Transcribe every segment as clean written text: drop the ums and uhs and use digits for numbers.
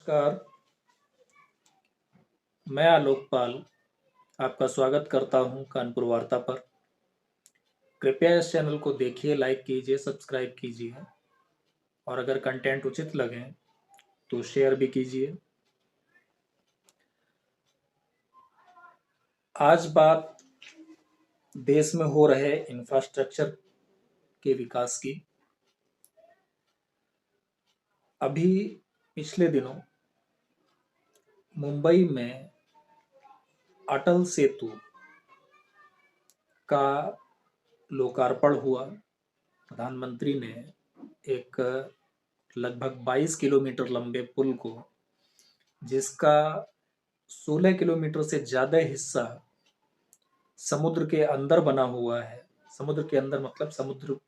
नमस्कार। मैं आलोक पाल आपका स्वागत करता हूं कानपुर वार्ता पर। कृपया इस चैनल को देखिए, लाइक कीजिए, सब्सक्राइब कीजिए और अगर कंटेंट उचित लगे तो शेयर भी कीजिए। आज बात देश में हो रहे इंफ्रास्ट्रक्चर के विकास की। अभी पिछले दिनों मुंबई में अटल सेतु का लोकार्पण हुआ। प्रधानमंत्री ने एक लगभग 22 किलोमीटर लंबे पुल को, जिसका 16 किलोमीटर से ज़्यादा हिस्सा समुद्र के अंदर बना हुआ है, समुद्र के अंदर मतलब समुद्र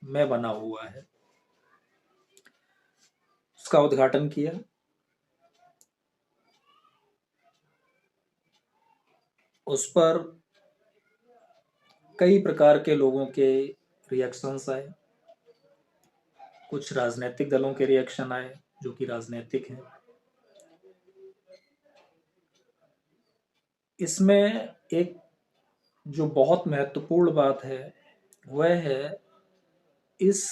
में बना हुआ है, उसका उद्घाटन किया। उस पर कई प्रकार के लोगों के रिएक्शंस आए। कुछ राजनीतिक दलों के रिएक्शन आए जो कि राजनीतिक हैं। इसमें एक जो बहुत महत्वपूर्ण बात है वह है इस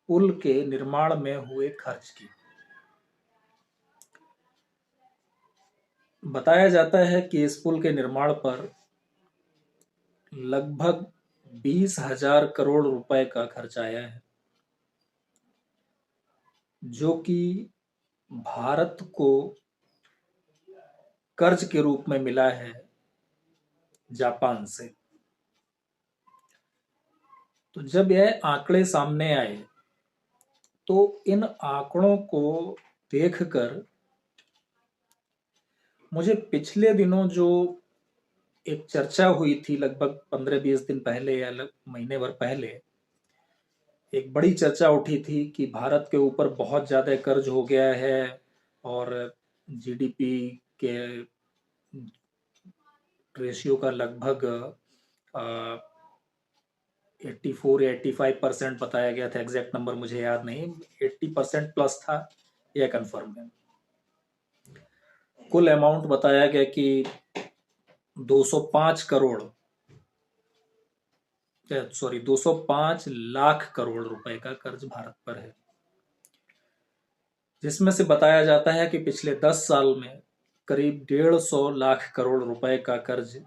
पुल के निर्माण में हुए खर्च की। बताया जाता है कि इस पुल के निर्माण पर लगभग 20,000 करोड़ रुपए का खर्च आया है, जो कि भारत को कर्ज के रूप में मिला है जापान से। तो जब यह आंकड़े सामने आए तो इन आंकड़ों को देखकर मुझे पिछले दिनों जो एक चर्चा हुई थी, लगभग 15-20 दिन पहले या महीने भर पहले एक बड़ी चर्चा उठी थी कि भारत के ऊपर बहुत ज़्यादा कर्ज हो गया है और जीडीपी के रेशियो का लगभग 84 या 85% बताया गया था। एग्जैक्ट नंबर मुझे याद नहीं, 80% प्लस था, यह कंफर्म है। कुल अमाउंट बताया गया कि 205 करोड़, सॉरी 205 लाख करोड़ रुपए का कर्ज भारत पर है, जिसमें से बताया जाता है कि पिछले 10 साल में करीब 150 लाख करोड़ रुपए का कर्ज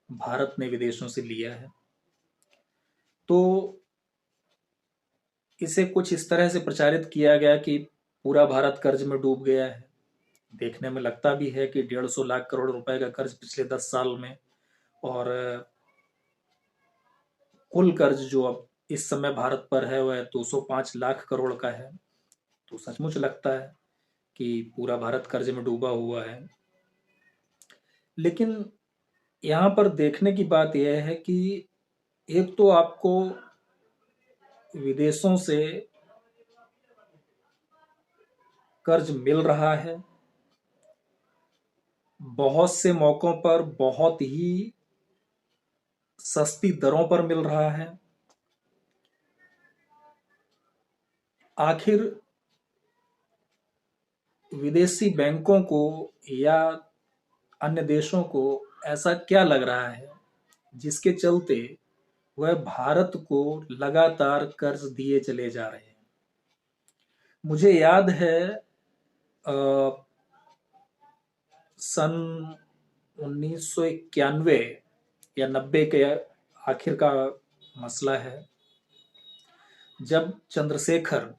भारत ने विदेशों से लिया है। तो इसे कुछ इस तरह से प्रचारित किया गया कि पूरा भारत कर्ज में डूब गया है। देखने में लगता भी है कि 150 लाख करोड़ रुपए का कर्ज पिछले 10 साल में, और कुल कर्ज जो अब इस समय भारत पर है वह 205 लाख करोड़ का है। तो सचमुच लगता है कि पूरा भारत कर्ज में डूबा हुआ है। लेकिन यहाँ पर देखने की बात यह है कि एक तो आपको विदेशों से कर्ज मिल रहा है, बहुत से मौकों पर बहुत ही सस्ती दरों पर मिल रहा है। आखिर विदेशी बैंकों को या अन्य देशों को ऐसा क्या लग रहा है जिसके चलते वह भारत को लगातार कर्ज दिए चले जा रहे हैं। मुझे याद है सन 1991 या 90 के आखिर का मसला है, जब चंद्रशेखर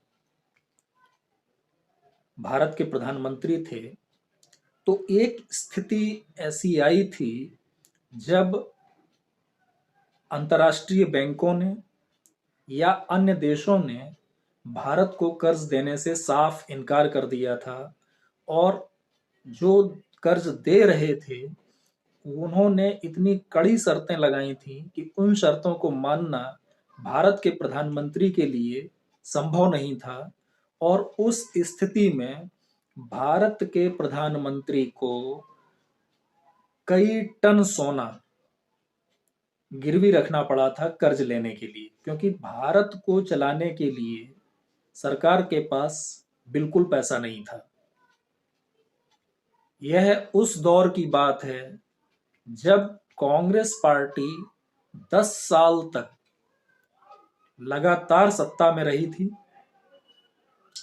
भारत के प्रधानमंत्री थे तो एक स्थिति ऐसी आई थी जब अंतर्राष्ट्रीय बैंकों ने या अन्य देशों ने भारत को कर्ज देने से साफ इनकार कर दिया था, और जो कर्ज दे रहे थे उन्होंने इतनी कड़ी शर्तें लगाई थी कि उन शर्तों को मानना भारत के प्रधानमंत्री के लिए संभव नहीं था। और उस स्थिति में भारत के प्रधानमंत्री को कई टन सोना गिरवी रखना पड़ा था कर्ज लेने के लिए, क्योंकि भारत को चलाने के लिए सरकार के पास बिल्कुल पैसा नहीं था। यह उस दौर की बात है जब कांग्रेस पार्टी 10 साल तक लगातार सत्ता में रही थी।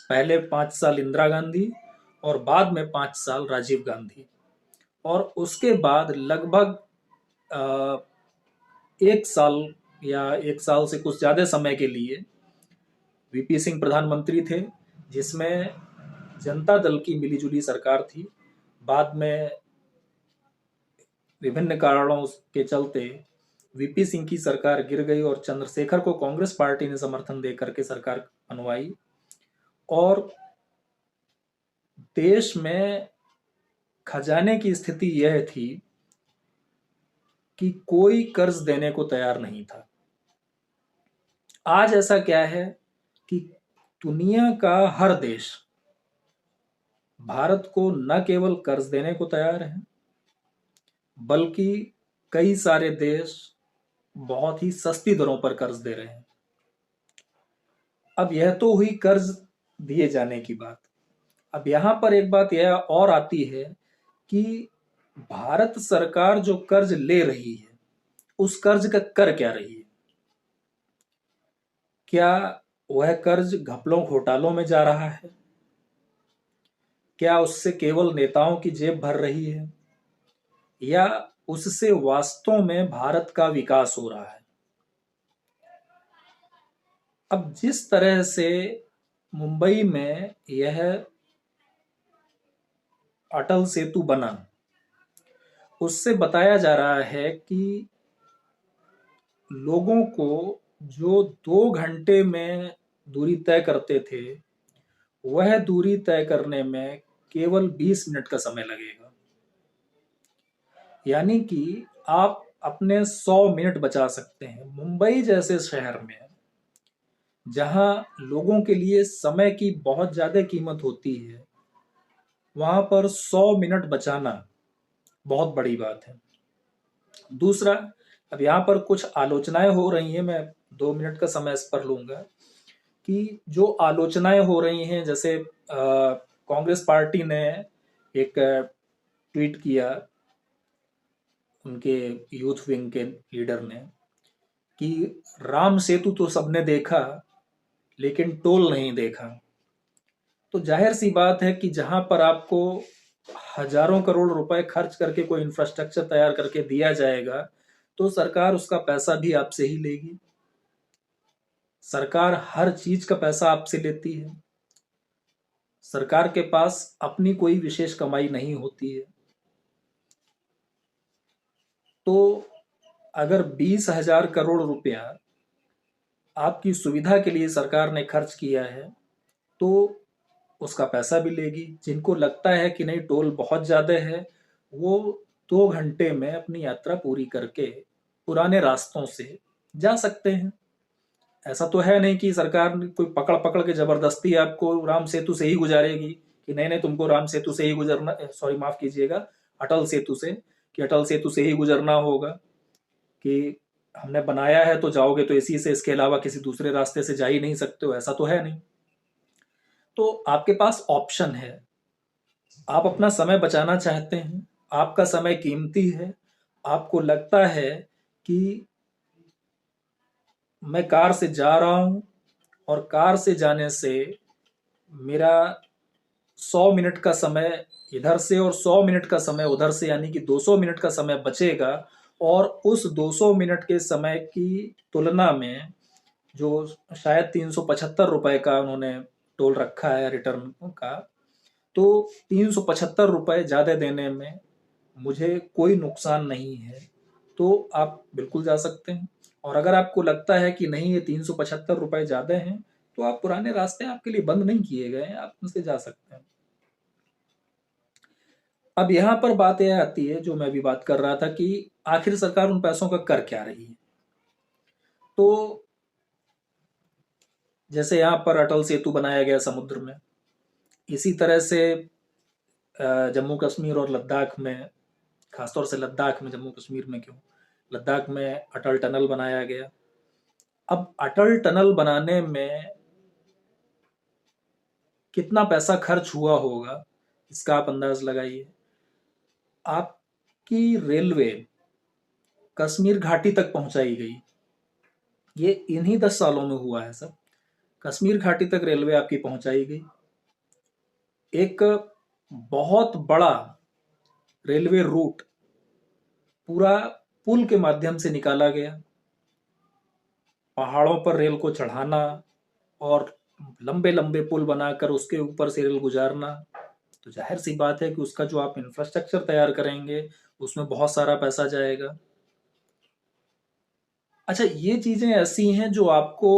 पहले 5 साल इंदिरा गांधी और बाद में 5 साल राजीव गांधी, और उसके बाद लगभग 1 साल या 1 साल से कुछ ज्यादा समय के लिए वीपी सिंह प्रधानमंत्री थे, जिसमें जनता दल की मिलीजुली सरकार थी। बाद में विभिन्न कारणों के चलते वीपी सिंह की सरकार गिर गई और चंद्रशेखर को कांग्रेस पार्टी ने समर्थन देकर के सरकार बनवाई। और देश में खजाने की स्थिति यह थी कि कोई कर्ज देने को तैयार नहीं था। आज ऐसा क्या है कि दुनिया का हर देश भारत को न केवल कर्ज देने को तैयार है, बल्कि कई सारे देश बहुत ही सस्ती दरों पर कर्ज दे रहे हैं। अब यह तो हुई कर्ज दिए जाने की बात। अब यहां पर एक बात यह और आती है कि भारत सरकार जो कर्ज ले रही है, उस कर्ज का कर क्या रही है? क्या वह कर्ज घपलों घोटालों में जा रहा है? क्या उससे केवल नेताओं की जेब भर रही है, या उससे वास्तव में भारत का विकास हो रहा है? अब जिस तरह से मुंबई में यह अटल सेतु बना, उससे बताया जा रहा है कि लोगों को जो 2 घंटे में दूरी तय करते थे, वह दूरी तय करने में केवल 20 मिनट का समय लगेगा। यानी कि आप अपने 100 मिनट बचा सकते हैं। मुंबई जैसे शहर में जहां लोगों के लिए समय की बहुत ज्यादा कीमत होती है, वहां पर 100 मिनट बचाना बहुत बड़ी बात है। दूसरा, अब यहाँ पर कुछ आलोचनाएं हो रही हैं, मैं 2 मिनट का समय इस पर लूंगा कि जो आलोचनाएं हो रही हैं, जैसे कांग्रेस पार्टी ने एक ट्वीट किया उनके यूथ विंग के लीडर ने कि राम सेतु तो सबने देखा, लेकिन टोल नहीं देखा। तो जाहिर सी बात है कि जहां पर आपको हजारों करोड़ रुपए खर्च करके कोई इंफ्रास्ट्रक्चर तैयार करके दिया जाएगा, तो सरकार उसका पैसा भी आपसे ही लेगी। सरकार हर चीज का पैसा आपसे लेती है। सरकार के पास अपनी कोई विशेष कमाई नहीं होती है। तो अगर 20,000 करोड़ रुपया आपकी सुविधा के लिए सरकार ने खर्च किया है, तो उसका पैसा भी लेगी। जिनको लगता है कि नहीं टोल बहुत ज्यादा है, वो 2 घंटे में अपनी यात्रा पूरी करके पुराने रास्तों से जा सकते हैं। ऐसा तो है नहीं कि सरकार कोई पकड़ पकड़ के जबरदस्ती आपको राम सेतु से ही गुजारेगी कि नहीं नहीं तुमको राम सेतु से ही गुजरना, सॉरी माफ कीजिएगा, अटल सेतु से, कि अटल सेतु से ही गुजरना होगा, कि हमने बनाया है तो जाओगे तो इसी से, इसके अलावा किसी दूसरे रास्ते से जा ही नहीं सकते हो। ऐसा तो है नहीं। तो आपके पास ऑप्शन है। आप अपना समय बचाना चाहते हैं, आपका समय कीमती है, आपको लगता है कि मैं कार से जा रहा हूं और कार से जाने से मेरा 100 मिनट का समय इधर से और 100 मिनट का समय उधर से, यानी कि 200 मिनट का समय बचेगा। और उस 200 मिनट के समय की तुलना में जो शायद 375 रुपए का उन्होंने टोल रखा है रिटर्न का, तो 375 रुपए ज्यादा देने में मुझे कोई नुकसान नहीं है। तो आप बिल्कुल जा सकते हैं। और अगर आपको लगता है कि नहीं ये 375 रुपए ज्यादा हैं, तो आप पुराने रास्ते आपके लिए बंद नहीं किए गए हैं, आप उनसे जा सकते हैं। अब यहाँ पर बात यह आती है जो मैं भी बात कर रहा था कि आखिर सरकार उन पैसों का कर क्या रही है। तो जैसे यहाँ पर अटल सेतु बनाया गया समुद्र में, इसी तरह से जम्मू कश्मीर और लद्दाख में, खासतौर से लद्दाख में, जम्मू कश्मीर में क्यों, लद्दाख में अटल टनल बनाया गया। अब अटल टनल बनाने में कितना पैसा खर्च हुआ होगा, इसका आप अंदाज लगाइए। आपकी रेलवे कश्मीर घाटी तक पहुंचाई गई, ये इन्हीं 10 सालों में हुआ है सब। कश्मीर घाटी तक रेलवे आपकी पहुंचाई गई। एक बहुत बड़ा रेलवे रूट पूरा पुल के माध्यम से निकाला गया। पहाड़ों पर रेल को चढ़ाना और लंबे लंबे पुल बनाकर उसके ऊपर से रेल गुजारना, तो जाहिर सी बात है कि उसका जो आप इंफ्रास्ट्रक्चर तैयार करेंगे उसमें बहुत सारा पैसा जाएगा। अच्छा, ये चीजें ऐसी हैं जो आपको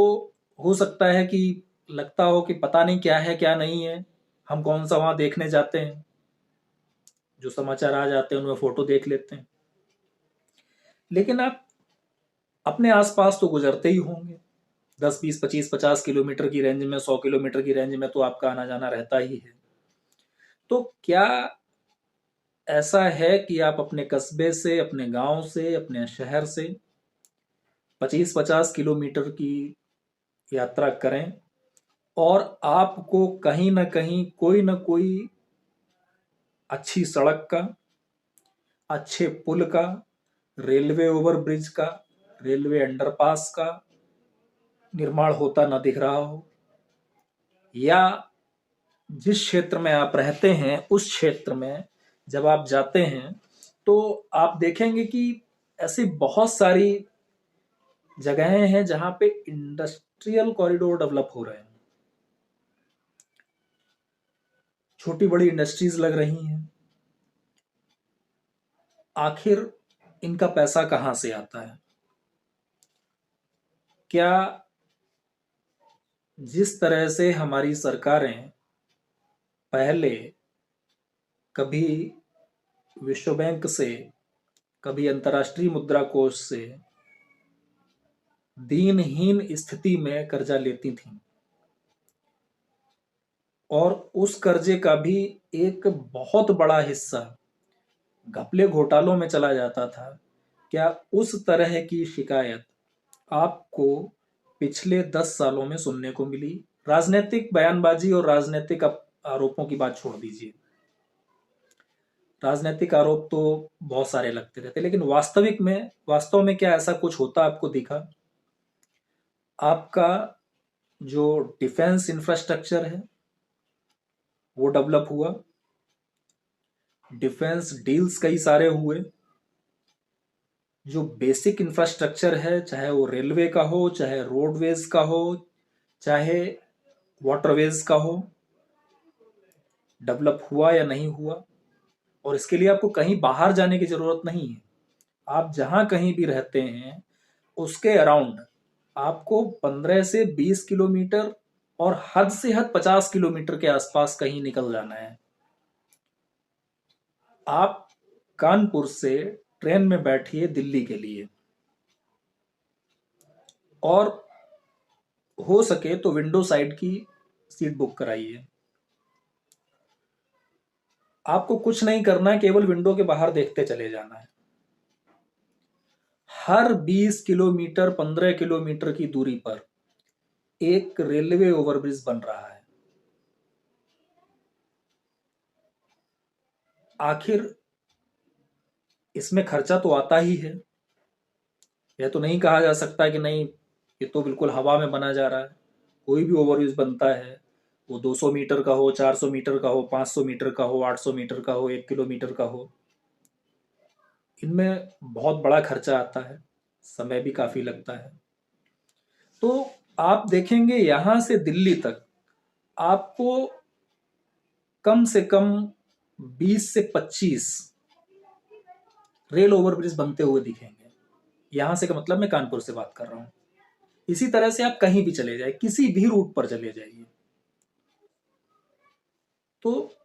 हो सकता है कि लगता हो कि पता नहीं क्या है क्या नहीं है, हम कौन सा वहां देखने जाते हैं, जो समाचार आ जाते हैं उनमें फोटो देख लेते हैं, लेकिन आप अपने आसपास तो गुजरते ही होंगे। 10, 20, 25, 50 किलोमीटर की रेंज में, 100 किलोमीटर की रेंज में तो आपका आना जाना रहता ही है। तो क्या ऐसा है कि आप अपने कस्बे से, अपने गांव से, अपने शहर से 25, 50 किलोमीटर की यात्रा करें और आपको कहीं ना कहीं कोई ना कोई अच्छी सड़क का, अच्छे पुल का, रेलवे ओवरब्रिज का, रेलवे अंडरपास का निर्माण होता ना दिख रहा हो, या जिस क्षेत्र में आप रहते हैं उस क्षेत्र में जब आप जाते हैं तो आप देखेंगे कि ऐसी बहुत सारी जगहें हैं जहां पे इंडस्ट्रियल कॉरिडोर डेवलप हो रहे हैं, छोटी बड़ी इंडस्ट्रीज लग रही हैं। आखिर इनका पैसा कहाँ से आता है? क्या जिस तरह से हमारी सरकारें पहले कभी विश्व बैंक से, कभी अंतर्राष्ट्रीय मुद्रा कोष से दीनहीन स्थिति में कर्जा लेती थीं और उस कर्जे का भी एक बहुत बड़ा हिस्सा घपले घोटालों में चला जाता था, क्या उस तरह की शिकायत आपको पिछले 10 सालों में सुनने को मिली? राजनीतिक बयानबाजी और राजनीतिक आरोपों की बात छोड़ दीजिए, राजनीतिक आरोप तो बहुत सारे लगते रहते, लेकिन वास्तव में क्या ऐसा कुछ होता आपको दिखा? आपका जो डिफेंस इंफ्रास्ट्रक्चर है वो डेवलप हुआ, डिफेंस डील्स कई सारे हुए, जो बेसिक इंफ्रास्ट्रक्चर है, चाहे वो रेलवे का हो, चाहे रोडवेज का हो, चाहे वाटरवेज का हो, डेवलप हुआ या नहीं हुआ? और इसके लिए आपको कहीं बाहर जाने की जरूरत नहीं है। आप जहां कहीं भी रहते हैं उसके अराउंड आपको 15 से 20 किलोमीटर और हद से हद 50 किलोमीटर के आसपास कहीं निकल जाना है। आप कानपुर से ट्रेन में बैठिए दिल्ली के लिए, और हो सके तो विंडो साइड की सीट बुक कराइए। आपको कुछ नहीं करना है, केवल विंडो के बाहर देखते चले जाना है। हर 20 किलोमीटर, 15 किलोमीटर की दूरी पर एक रेलवे ओवरब्रिज बन रहा है। आखिर इसमें खर्चा तो आता ही है, यह तो नहीं कहा जा सकता कि नहीं, ये तो बिल्कुल हवा में बना जा रहा है। कोई भी ओवरब्रिज बनता है, वो 200 मीटर का हो, 400 मीटर का हो, 500 मीटर का हो, 800 मीटर का हो, 1 किलोमीटर का हो, इनमें बहुत बड़ा खर्चा आता है, समय भी काफी लगता है। तो आप देखेंगे यहां से दिल्ली तक आपको कम से कम 20 से 25 रेल ओवरब्रिज बनते हुए दिखेंगे। यहां से का मतलब मैं कानपुर से बात कर रहा हूं। इसी तरह से आप कहीं भी चले जाए, किसी भी रूट पर चले जाइए, तो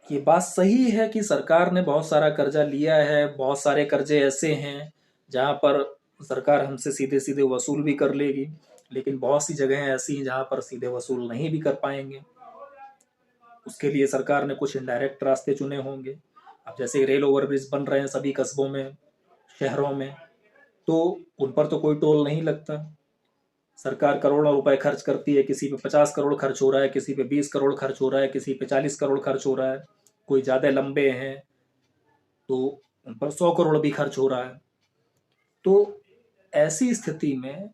ये बात सही है कि सरकार ने बहुत सारा कर्जा लिया है। बहुत सारे कर्जे ऐसे हैं जहां पर सरकार हमसे सीधे सीधे वसूल भी कर लेगी, लेकिन बहुत सी जगहें ऐसी हैं जहां पर सीधे वसूल नहीं भी कर पाएंगे। उसके लिए सरकार ने कुछ इनडायरेक्ट रास्ते चुने होंगे। अब जैसे रेल ओवरब्रिज बन रहे हैं सभी कस्बों में, शहरों में, तो उन पर तो कोई टोल नहीं लगता। सरकार करोड़ों रुपए खर्च करती है, किसी पे 50 करोड़ खर्च हो रहा है, किसी पे 20 करोड़ खर्च हो रहा है, किसी पे 40 करोड़ खर्च हो रहा है, कोई ज़्यादा लंबे हैं तो उन पर 100 करोड़ भी खर्च हो रहा है। तो ऐसी स्थिति में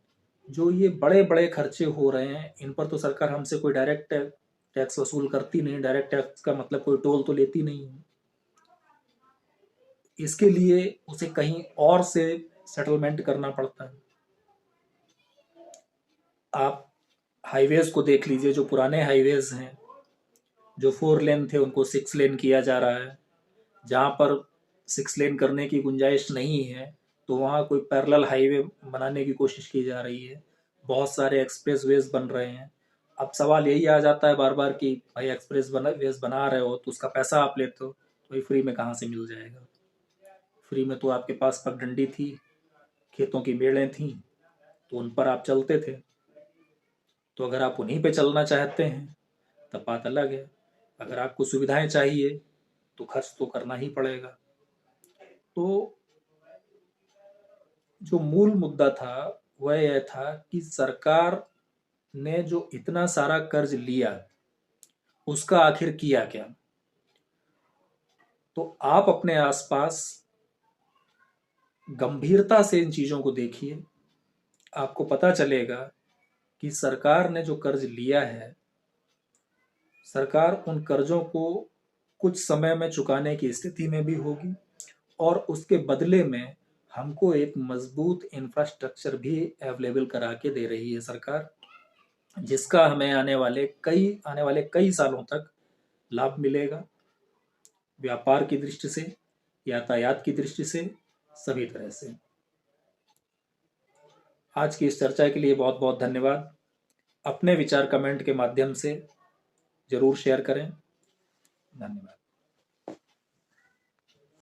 जो ये बड़े बड़े खर्चे हो रहे हैं, इन पर तो सरकार हमसे कोई डायरेक्ट टैक्स वसूल करती नहीं। डायरेक्ट टैक्स का मतलब कोई टोल तो लेती नहीं है। इसके लिए उसे कहीं और से सेटलमेंट करना पड़ता है। आप हाईवेज को देख लीजिए, जो पुराने हाईवेज हैं, जो 4 लेन थे उनको 6 लेन किया जा रहा है। जहाँ पर 6 लेन करने की गुंजाइश नहीं है तो वहाँ कोई पैरेलल हाईवे बनाने की कोशिश की जा रही है। बहुत सारे एक्सप्रेस वेज बन रहे हैं। अब सवाल यही आ जाता है बार बार कि भाई एक्सप्रेस वेज बना रहे हो तो उसका पैसा आप लेते हो, तो ये फ्री में कहाँ से मिल जाएगा। फ्री में तो आपके पास पगडंडी थी, खेतों की मेड़ें थीं, तो उन पर आप चलते थे। तो अगर आप उन्हीं पे चलना चाहते हैं तब बात अलग है। अगर आपको सुविधाएं चाहिए तो खर्च तो करना ही पड़ेगा। तो जो मूल मुद्दा था वह यह था कि सरकार ने जो इतना सारा कर्ज लिया उसका आखिर किया क्या। तो आप अपने आसपास गंभीरता से इन चीजों को देखिए, आपको पता चलेगा कि सरकार ने जो कर्ज लिया है, सरकार उन कर्जों को कुछ समय में चुकाने की स्थिति में भी होगी और उसके बदले में हमको एक मजबूत इंफ्रास्ट्रक्चर भी अवेलेबल करा के दे रही है सरकार, जिसका हमें आने वाले कई सालों तक लाभ मिलेगा। व्यापार की दृष्टि से, यातायात की दृष्टि से, सभी तरह से। आज की इस चर्चा के लिए बहुत बहुत धन्यवाद। अपने विचार कमेंट के माध्यम से जरूर शेयर करें। धन्यवाद।